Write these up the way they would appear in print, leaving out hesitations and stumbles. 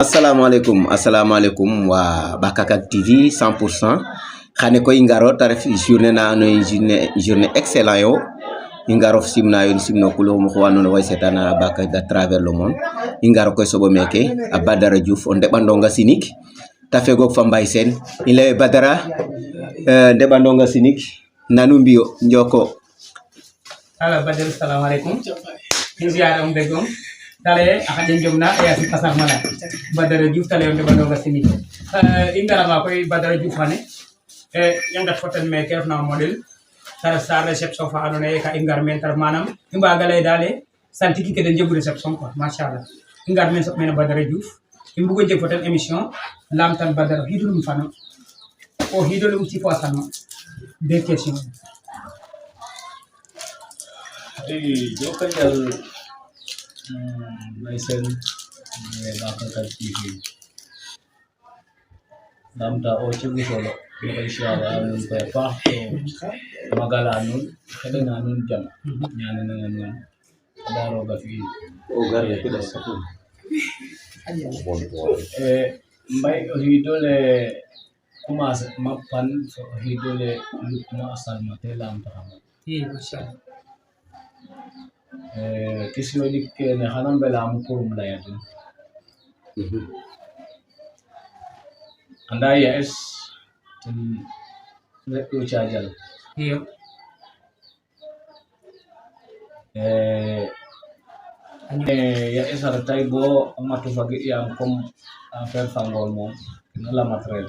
Assalamu alaikum wa Bakakak TV 100%. Xane koy ngaro ta ref journée na no journée excellent yo ingaro simna yo simno kulo mo xwano no way setana Bakak à travers le monde ingaro koy sobo meke a Badara Diouf on debandonga sinik ta fegok fa mbay sen ile Badara debandonga sinik nanu mbiyo njoko Halo Badar, assalamualaikum. Ziara begum. Tale akan jomna ya si pasar mana. Badar Diouf tale on debandonga sinik. Ingara ma koy Badar Diouf mane. Yang dat foten me kef na model. Tara sar reception fa anone ka ingar mentar manam. Imba galay dale santiki ke den jebu reception ko machallah. Ingar men sok mena Badar Diouf. Imbu ko jeg foten émission lamtan Badar hidulum fano. O hidulum ci fosano. Deux questions. Jokal Maisen Bakakak TV. Namta o cibu solo. Kita siapa anun pepa magala anun. Kada anun jam. Nyana nangan daro gafi. ogar ya tidak satu Mbay hidole kumas mapan hidole lukma asal mate lam taham. Iya, masyaallah. Kisio dik ne hanam bela am kurum layadin. Anda ya es leku chajal. Iya. Ya es hartai bo amatu bagi yang kom affaire fangol mo nala matrel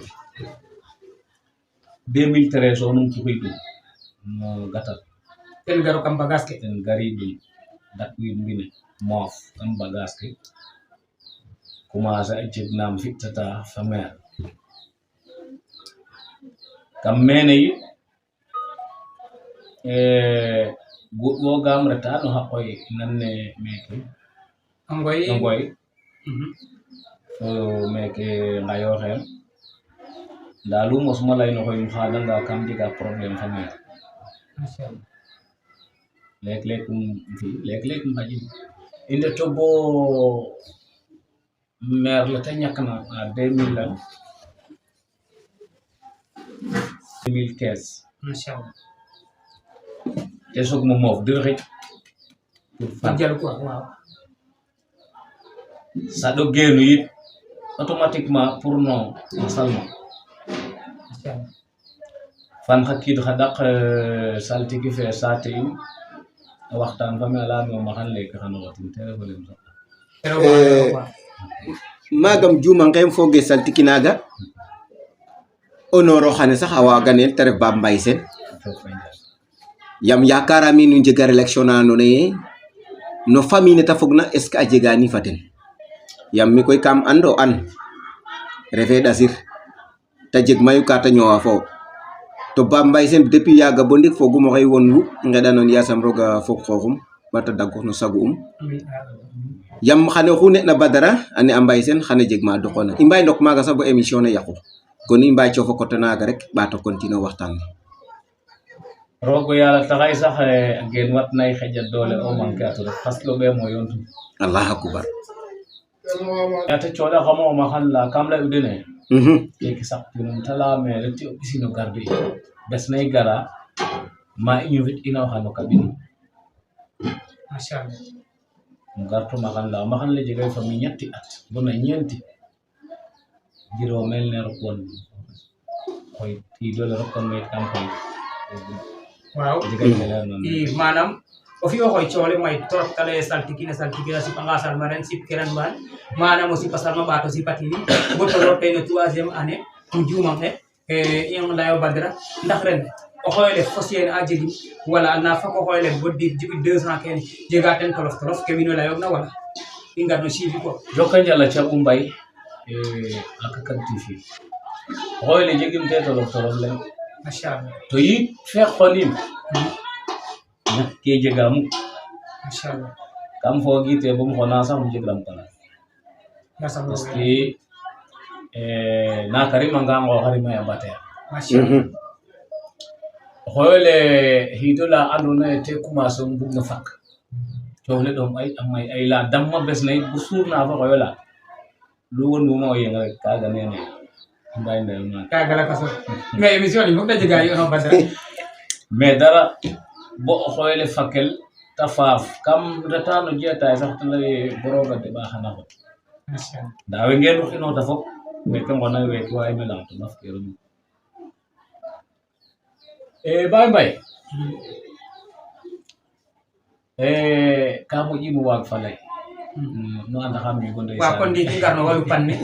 2013 onum tuhidu mo gatat Tel garo kam bagas ke. en garibi dak wi mbine mof am bagaske commencé jibnam fitata famer kam mene yi go gam reta no hakoy nanne meke Anggoy. ngoy meke ngayo hen dalu mos malay no koy khadanga kam diga problem famer Masyaallah. lek mbaji inde tobo mer la ta ñakna à 2015 Masyaallah. te sok mo mof de rek pour fan Fajal ko waaw. sa do genu yit automatiquement pour non salma Masyaallah. fan hakid khadak saltigi fe satim waxtan fa mela mo ma xan lek xano watin téléphone so Pero waaw. magam juma ngem foge saltikinaga honoro xane sax awa ganel te ref Bab Mbay sen yam yakara mi nu jegar election na no ne no famille ne ta fogna est ce que a jega ni faten yam mi koy kam ando an refe dasir ta jeg mayu ka ta ñowa fo to Bab Mbay sen depuis yaga bo ndik fogum xey wonwu ngedanon yasam roga fo xoxum bata daggo no sagu yam xane xu ne na Badara ane a Mbay sen xane jeg ma doxona i mbay ndok maga sa bo émission ne yaqu kon i mbay cofo koto naga rek bato continuer waxtaan bi rogo yalla taxay sax gen wat nay xeja dole o manke atu faslo be mo yontu allah akbar ata choda xamo ma xal la kam la udene ki sax tunum tala me reti obisino garbi bes nay gara ma invite ina xano kabini Masyaallah. ngarto ma xal le jegay fami ñetti at bo na ñenti jiro mel ne rokon koy ti dole rokon me kam koy Waaw. jegay mel non Manam o fi o koy chole may torop tale saltiki si panga salmaren si kiran ban manam o si pasal ma bato si patini bo to rote no 3e année mu juma ne yang layo Badara ndax ren o xoyle fosiyene a jegi wala na fa ko xoyle boddi jibi 200 ken jega ten tolof ke wino layo na wala inga no suivi ko jokka jalla ca umbay Bakakak TV xoyle jegim te tolof le masyaallah. to yit fe xolim nak ke jegamu Masyaallah. kam fogi te bum xona sax mu jegram kala Masam parce que na karima ngango harima ya bataya masyaallah. xoyle hidola andona te commencer bugna fak to le dom ay amay ay la damma bes nay bu surna fa xoyola lu wondu mo yenga rek kaga nene mbay ndal ma kaga la kaso mais émission yi fokk daje gaay yi on Badara mais dara bo xoyle fakel tafaf kam retano jeta sax tan lay boroga de ba xana ko machallah dawe ngeen wax ino ta fop mais kam wona we ki way melam to naf kero bay ka mo jimu wag falay no anda xam ni gonde wa kon di ngarno walu panne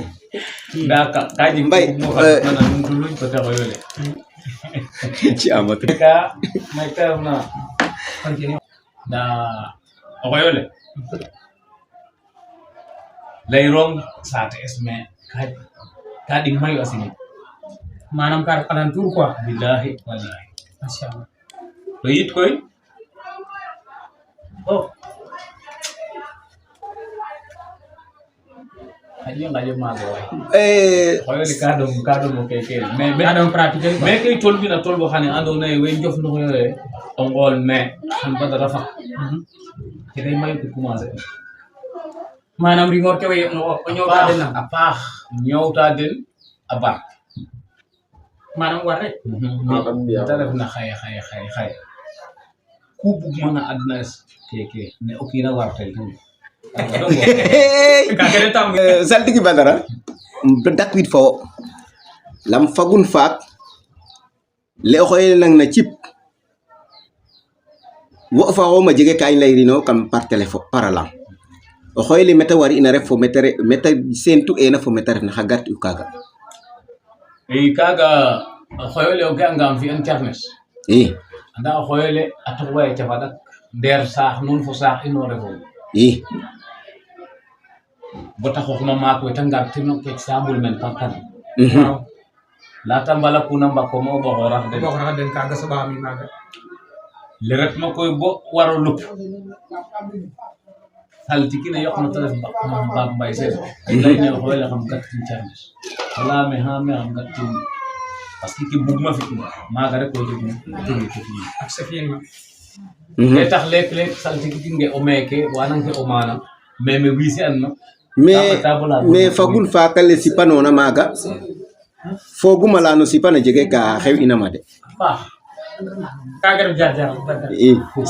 daka kaji Mbay, mo na luñ ko taxo yole ci amatu ka may ka na continue da okoyole layrom sate esme ka ding mayu asini manam kar alantour quoi billahi wallahi machallah to yit koy oh ayo ngayo mago way koyole ka do mo keke mais adam pratiquer mais kay tol bi na tol bo xane ando na way jof no yore on gol mais xam Badara fa ci day may ko commencer manam rigor ke way no ñota den a paax ñewta den a bar manam war rek ta def na xay ku bug mana adna keke ne okina wartel tan ka kene tam saltigi Badara dakwit fo lam fagun faak le xoyele nang na cip wo fa o ma jege kay layrino kam par téléphone paralam o xoyele meta wari ina ref fo meta sentu ena fo meta ref na xagat u kaga kaga xoyole o gangam fi internet anda xoyole atok way ca fadak der sax nun fo sax ino refo bo taxo xuma mako tangar tino ke sambul men pakkan la tambala kuna mbako mo bo xorax de bo xara den kaga so ba mi maga le ret makoy bo waro lup hal tikina yok na telef ba mbay se lay ne xoy la xam gat ci internet wala me ha me am gat parce que ki bugma fi maga rek ko jogi ak safien e tax lek saltiki nge o meke wanan ke o mana mais me wisi an mais fagun fakale sipanona maga foguma lano sipana jege ka xew ina ma de kaga jar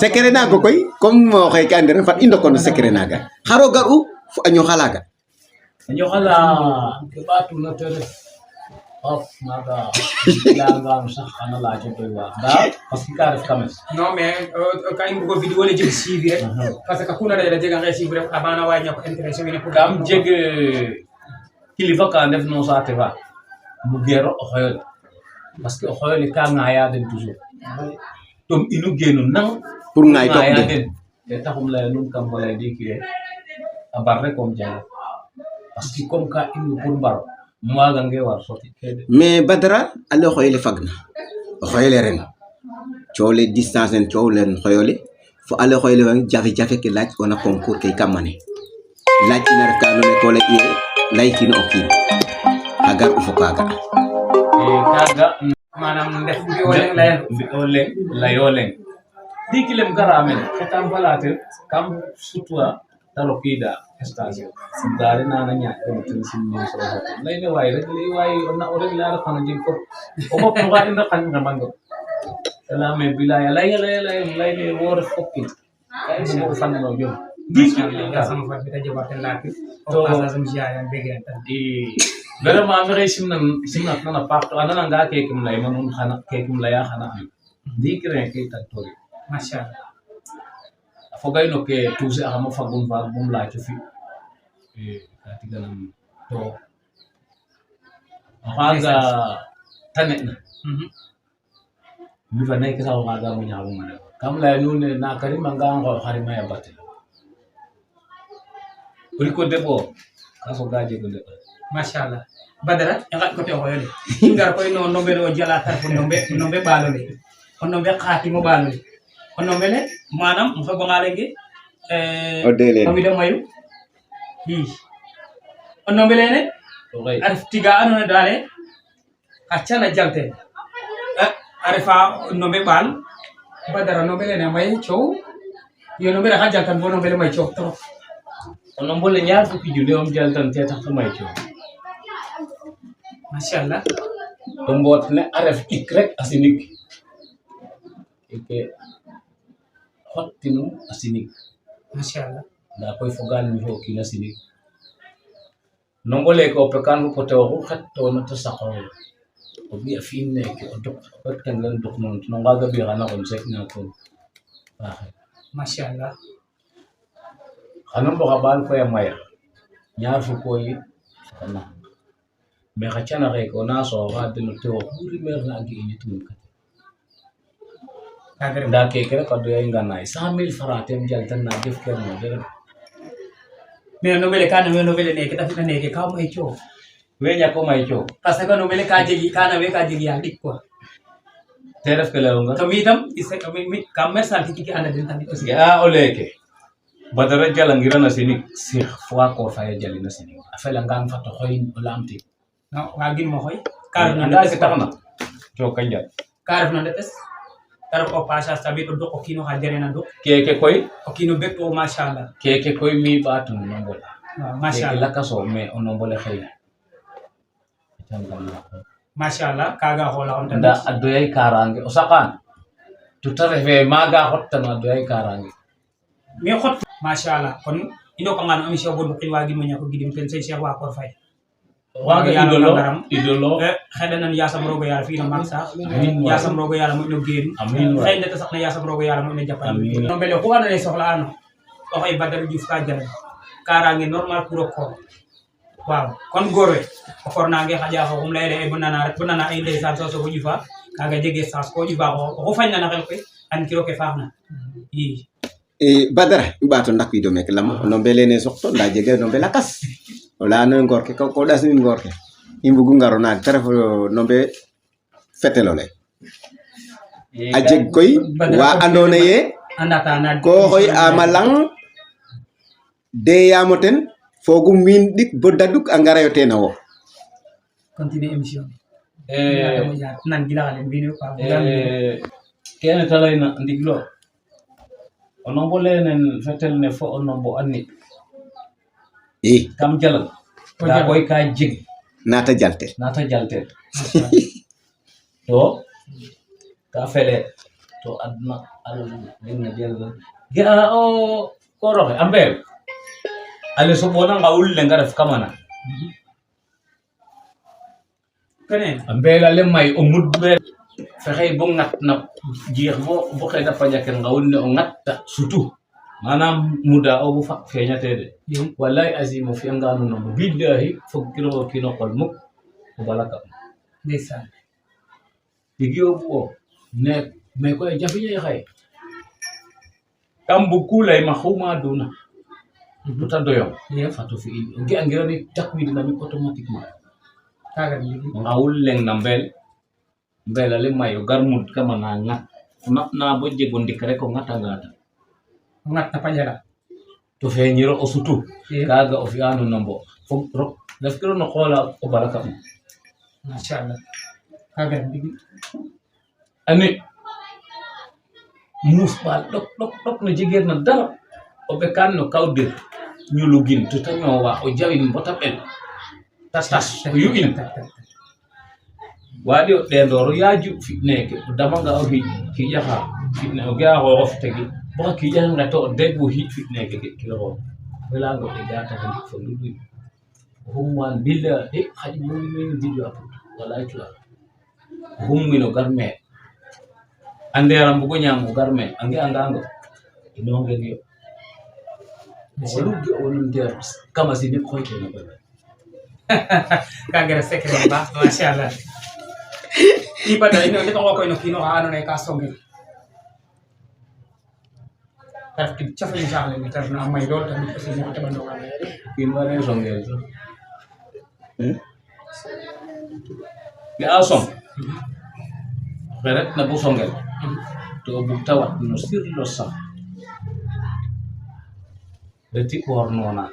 secret naga koy comme o xey ka ndere fat i ndokono secret naga xaro garu fo a ñoxalaga ke batu na tere of maga yanga sax ana la ci doy wa da parce que ka def kames non mais kay mbugo vidéo le jëm suivi rek parce que kuna da jega ngay suivi rek abana way ñako intéressé wi ne pour kam jeg kilifa ka def no saate fa mu gero o xoyol parce que o xoyol ka ngaya den toujours tom inu genu nang pour ngay tok den te taxum la nun kam wala di ki abar rek comme jang parce que comme ka inu pour bar maga nge war soti mais Badara ale xoyele fagna xoyele ren ciowle distance en ciowlen xoyole fo ale xoyele wang jafe ke laaj wona concours kay kamane laaj ina ref ka none ko lay lay kin o kin agar u fo kaga kaga manam def bi ole layolen dikilem garamel etam valatel kam sutwa tarokida station dare na nya ko tin sin ni so lay ne way rek lay way on na o rek la xana jëm ko o mo ko ga inda xan nga mango la me bilaya lay ne wor fokki ay mo fan no jom ya sama fa bi taje batel la ki to sam jiya ya begen tan di vraiment me resim na na parto anana nga ke kim lay manun xana ke kim lay xana dikre ke tan tori machallah fogay no ke tuuse axama fagun faak bom laaco fi ka tiganam to o xaaga tane na mi fa nekk sax o xaaga mo ñaawuma rek kam laya nuun ne na karimanga ngoox xarima ya batel o riko deɓo ka soga jego ndeɓ machallah Badara e ngat ko te o xoyole ngar koy no nombe o jala tar fo nombe balole o nombe xaatimo balole o nombe le manam mo fago ngalenge o dele o wido mayu o nombe lene arif tiga anona dale accana jalte arifa nombe bal Badara nombe lene may ciow yo nombe ra jaltan bo nombe le may ciow trop o nombe le ñaar fukki junni om jaltan te tax may ciow Mashallah. to mbot ne a ref ik rek a sinig ike xottinum a sinig Mashallah. nda koy fogaan mi fo o kiina sinig nongo leke o pekan fo pote oxu xettona te saqoxo o ɓiya fi'in neke o duk o ɓekten len duk noon no ngaga ɓixana xon seek na kon faaxe Mashallah. xano mboxa ɓaan koy a maya ñaar fuko yit xana mais xa cana xeeke ona sooxa den o tew oxu rimeerna a ge'initun kat Kaga ref nda keke rek a doya nganaay 100,000 francs tem jaltan na jef kerno de ref mais no wele kana no wele neke dafina neke ka may coow we ñako may coow parce que no wele ka jegi kana we ka jegi ya dik quoi te ref ke leyonga to mi tam mi kam mer santi ki anda den tamit aussi ga o leke Badara jalangirana sinig six fois ko faya jalina sinig a felangan fato xoyin o lamti no wagin mo xoy kar na anda ke taxna joka njal kar na ndetes kar ko passage tamit do ko kino ha jarena do keke koy o kino bekto mashallah keke koy mi ɓatu nombol keke mashallah lakaso mais o nombole xey mashallah kaga xola on nda tamit a doyay karange o saqan tout a refe maga xottano a doyay karange mi xot mashallah kon ino ko ngano émission bo kin wagi mo ñako gidim ten sey cheikh wa ko fay waga idolo xedanan yasam rogo yalla fi na maksa Amin waay. yasam rogo yalla mo no geeru Amin waay. xeyna ta sax na yasam rogo yalla mo no jappal Amin. no bele ko andane soxla ano o xey Badara Diouf ka jare karange normal pour ko waaw kon goré o kornange xaja ko um lay lay bunana ay ndeysan so so ko jufa kaga jege sens ko jufa ko fañna na xel koy an kiro ke faxna yi Badara i ɓaato ndakwiido meeke lam no mbelene soxto nda jege no mbela kas o leyano ngoor ke ko ɗasnin ngoor ke i mbugu ngaro naag te ref no mbe fetel ole a jeg koy wa andoona yee andata na ko xoy ama lang deyamo ten fogum wiin ɗik bo daduk a ngarayo teen a wo continuer émission Eh, nan gila xale mbino pa kene ta layna ndiglo o nombo lenen fetel ne fo o nombo anni i kam jalal nda koy ka jeg naata jaltel nata jaltel to ka fele to adna alal lenna jalal ga o koroxe a mbeel ale soɓonanga ulle nga ref kamana kenen a mbelale may o mudɓe fexey bo ngat na jeex bo xena paƴakel nga wonne o ngatta sutu manam muda o bo fak feñatede wallahi azim o fiyangano nomo billahi fogkiro o kino qol muk o balaka ndeysaan digi o ɓu'o ne mais koy jafiñay xaye kam bug ku leyma xuma duna bota doyong fato fi'in o ge'angirani takwidinami automatiquement kaga ni ngawul leng na mbelale may o gar mud kama na ngat na bo jego ndik rek o ngata ngata ngat na pajara to feñiro o sutu Yeah. kaga o fi'ano nombo fo rok dafkiro no xola o baraka mashallah kaga ni ani muus ɓaal ɗok no jegeerna dara o ɓekan no kawdir ñulugin to ta ñoowa o jawin bota ɓel ta tas o yu'in waɗi o ɗendooro yaaju fi'neeke o damanga o hiƴaxa fi'ne o ge'a xooxof tegi boxa kiiƴaxanga to o deg wo hiƴ fi'neeke ge'kiro xoox welaanga o ɗegaataxa ndik fo nduɗwin o xumwan billahi xaƴ mumin video a put walay cuwa o xumwin o gar mee a ndeera mbugo ñaam o gar mee a nge'angaango inongen yo olu ge'onu ndeer kama sinit xoytena koy kaga ref secret ba mashallah i Badara ino ndeta ngo koy no kino xa andoona yee ka songel ta ref tig cafeñ saax lene ta refna a may lool tamit aussi mo teɓandonga kiin waree songeel sax ga'a song oxe retna bo songel to o bug ta wat no sirlo sax reti koor noona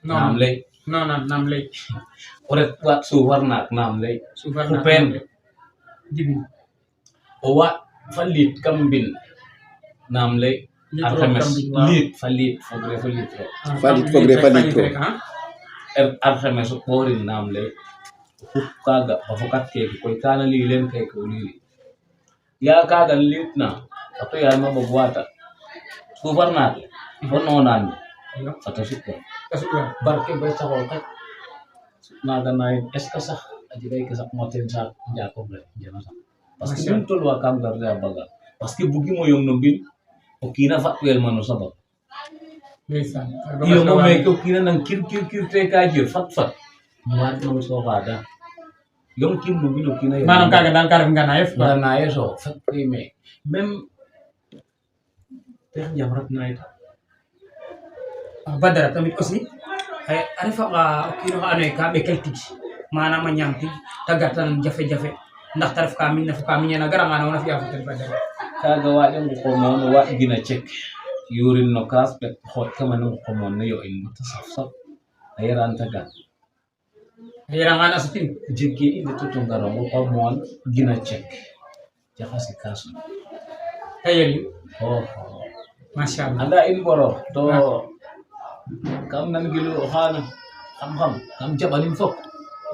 naam ley non non nam lay o ret wat suufar naak naam ley sufar fo peen dibi o waat fa liit kam mbin naam ley Liit alxames kam mbin, waaw. liit fa liit fogre fa liit ro Falit fogre falit ro. alxames o ɓoorin naam ley kaga bafokat keke koy kana lilen keke o lili ya kaga litna ato ya ma bogwata gouverneur bononan ato sikko barke bay taxol kat naga nay est ce que sax aji bay ke sax moten sa jako bre jena sax parce que dum tol wa kam garde baga parce que bugi mo yong no bin o kina fatwel mano sabab iyo mo me ko kina nang kir te ka jir fat mat no so fada yong kim no bin o kina manam kaga dal karef nganayeef quoi nganaye so fat me même te jamrat naita Badara tamit aussi a refa nga o kiino xa andoona yee ka ɓekel tig manam a ñaam tig te gartan jafe-jafe ndax ta ref ka miñna fo ka miñena garanga na wona fi'a fo ten Badara kaga waɗe ko noon waɗ gina cek yurin no kas ɓe xoot kama no ko mon no yo in mata saf a yaranta gal a yerangan a sutin jegge inde to ngarongo ko mon gina cek jaxasi kasu ta yeri oh machallah anda in boro to kam nan gilu xana xam kam jabalim fop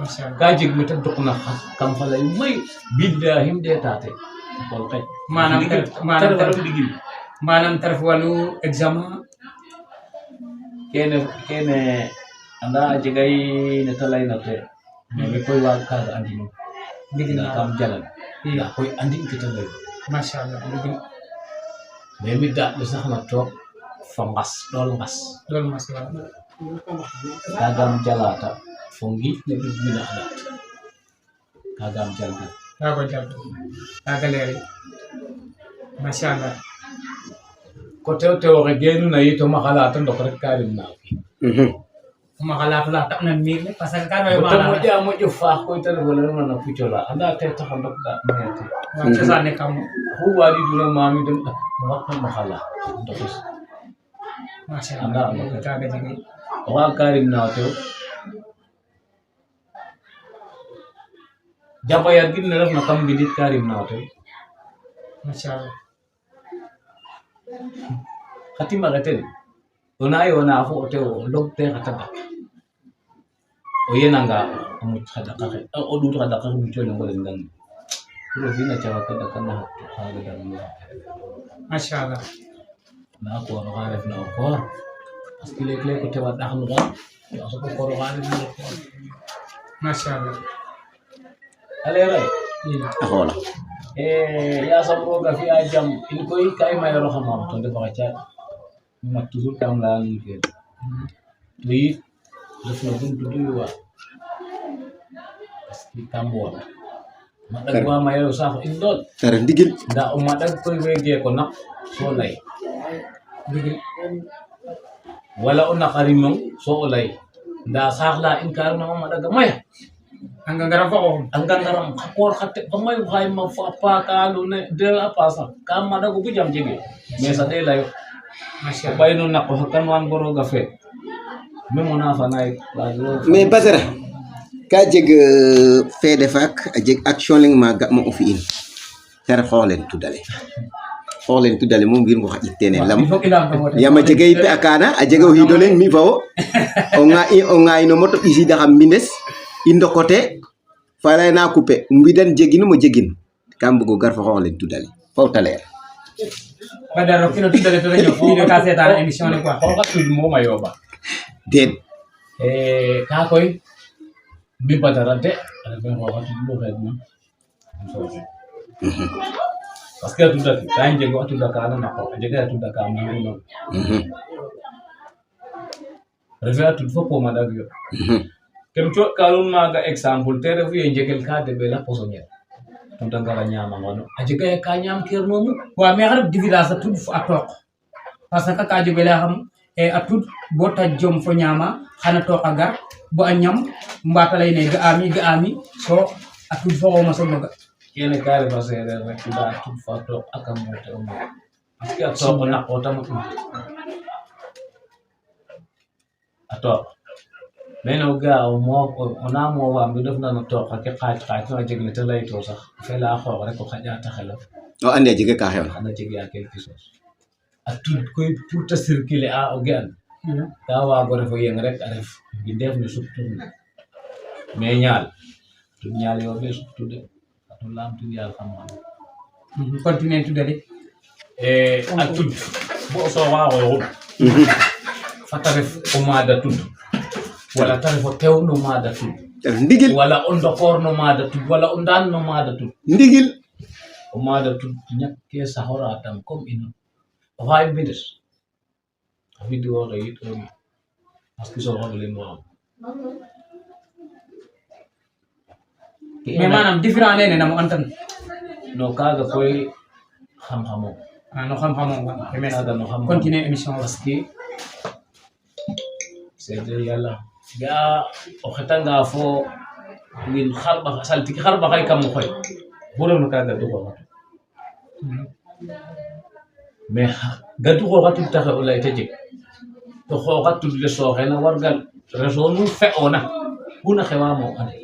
machallah ka jeg meta dokna kam falay may billahi de tate ko kay manam digil manam ta ref walu examen kene anda jegay ne talay na te mais koy wa kaga andino ndigil na kam jalan ya koy andi ke talay machallah ndigil mais mi da be sax na tok fa mbas dol mbas loolu machallah kagam jalata fongi ne bi bina adat kagam jalta kaga jàpp kaga leeri machallah ko tew re genu na yito mahalata ndok rek karim na ma xalaatu la tax na miir ne parce que kan way ma mo jo faax koy tan wala na fucola anda te tax ndok da mayati wa cosaan kam hu wadi dura mami dem wakka mahala ndokis machallah kaga jege wa karim na to jabayar gin na ref na kam bidit karim na to machallah khatima gatel ona yo na fo te o log te khata o yenanga mu khada ka o du khada ka mu chono ngol ngang ko fina chawa ka da kana ha ga da mu machallah na ko ro ga ref na ko parce que lek lek ko te wa da xam nga ya so ko ro ga ref na ko machallah ale ray Ahola. ya sabro ga fi ajam in koy kay may ro xamam to defa cha ma toujours kam la ni ke ni def na buntu du wa parce que kam bo ma dag wa may ro sa in dol Tara ndigil. da o ma dag koy wege ko nak so lay ndigil wala o nakari mong so lay da sax la in kar na ma dag may anga ngaram fa xooxum angkan garam khakor khatte kamay khay ma fa pa ka lu ne de apa sa kam ma da ko jam jege mais sa de layo machallah bayno nakko kan wan boro ga fe même on a fa nay la lo Mais Badara ka jeg fede fak a jeg action leng ma ga mo o fi'in tar xolen tudale mo mbir ngo xadi tene lam il faut qu'il a un yama jegay pe akana a jego hido len mi fawo o nga ino moto isi da xam mindes indo kote fala na coupé mbidan jegin mo jegin kam bugo gar fa xolen tudale faw taler Badara kino tuddale to reño fi de ka seetaan émission ne quoi ko ka tud mo mayoba den ka koy mi badarante ala ben ko tud mo xet mo parce que tud ka nje go tud ka na ko jega tud ka mo no revia tud fo ko madag yo kem cho kalun ma ga example tere fu ye jegel ka de bela posonyer tud ngara nyama ngono ajega ka nyam ker momu wa mais xarab dividage a tud fo a took parce que ka jogele xam a tud bo ta jom fo ñama xana took a gar bo a ñam mbata lay ne ga ami so a tud fo xoma so noga kene kare fa sere rek da tud fa to akam mo te mo parce que to na ko tam ato meno ga o mo ona mo wa mi def na to ka ke khaaj no jegle te lay to sax fe la xo rek ko xaja ta xelo o ande jege ka xew xana jege ya quelque chose a tud koy pour te circuler a o gan da wa go refo yeng rek a ref bi def ni surtout mais ñaal tu ñaal yo be tudde atu lam tu yal xamone continue tuddali ak tud bo so waxo fata ref o maada tud wala tan fo tewno maada tud ndigil wala on dokor no maada tud wala on dan no maada tud ndigil o maada tud ñakke sahora tam comme ino o hay bindes video re yito parce que so xamle mo am mais manam différent nene namo antan no kaga koy xam-xamo no xam-xamo kaga no xam continue émission parce que c'est de yalla ga o xetanga fo min xarba saltiki xarba kay kam koy borom no kaga du ko wat mais gadu ko watu taxe o lay tejek to xoxatu le soxena wargal réseau nu feona buna xewa mo ane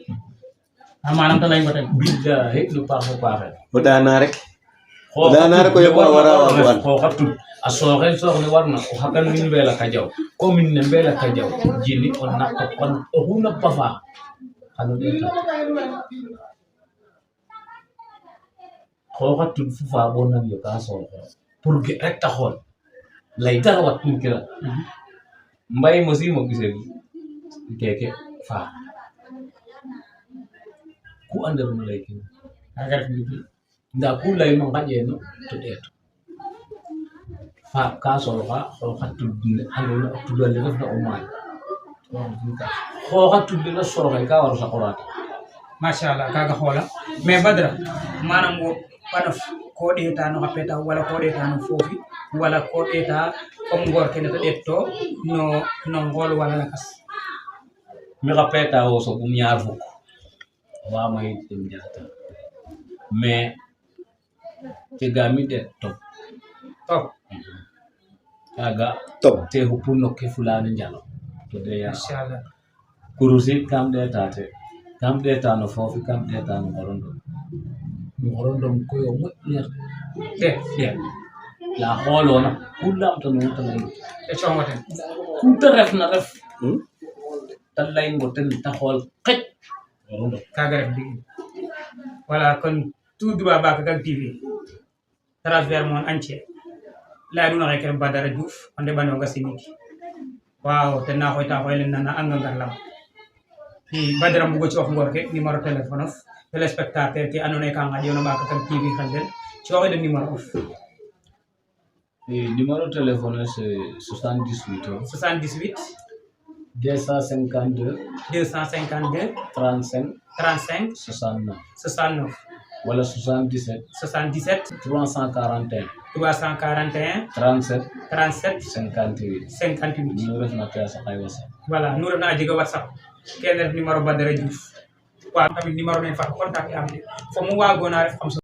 manam tan lay ngoten billahi lu paaxo paaxe o dana rek o dana rek ko yoba wara wa xoxatu a soxel soxle warna o hakan min bela ka jaw commune ne bela ka jaw jini on na on o huna bafa xanu deta xoxatu fufa bonan yo ka soxo pour que rek ta xol lay dara wat kin kila mbay mo si mo gisee keke fa ku andar mo lay kin agar nda ku lay no ngaje no to deto fa ka so ha so khatu dinde ando no to dole ref na o man ko khatu dinde so ka war sa qur'an machallah kaga xola mais badra manam wo panof ko ɗeta no happeta wala ko ɗeta no foofi wala ko ɗeta comme ngor kene to ɗetto no ngol wala lakas mi rappeta o so bum ñaar fuk wa may dem jata mais te gami de top kaga top te hupuno ke fulani njalo to de ya machallah kurusi kam de tate kam de tano fofi kam de tano ngorondo ko yo moƴƴer te bien la holona kulam to non tan e chongoten kunta refna ref tan lay ngoten ta hol xej ngorondo kaga ref digi voilà kon tout droit Bakakang TV travers mon entier la duna rek Badara Diouf on de bano gasiniki waaw te na xoyta xoylen nana anga ngar lam Badara mbugo ci wax ngor ke numéro téléphone of téléspectateur ki andona ka ngadi yono Bakakang TV xandel ci waxe de numéro of numéro téléphone c'est 78 78 252 252 35 35 69 69 wala 77 77 341 341 37 37 58 58 ñu ref na kay sa xay wasa voilà nous ref jega WhatsApp kene ref numéro Badara Diouf waaw tamit numéro nen fat contact am fo mu wagona ref xam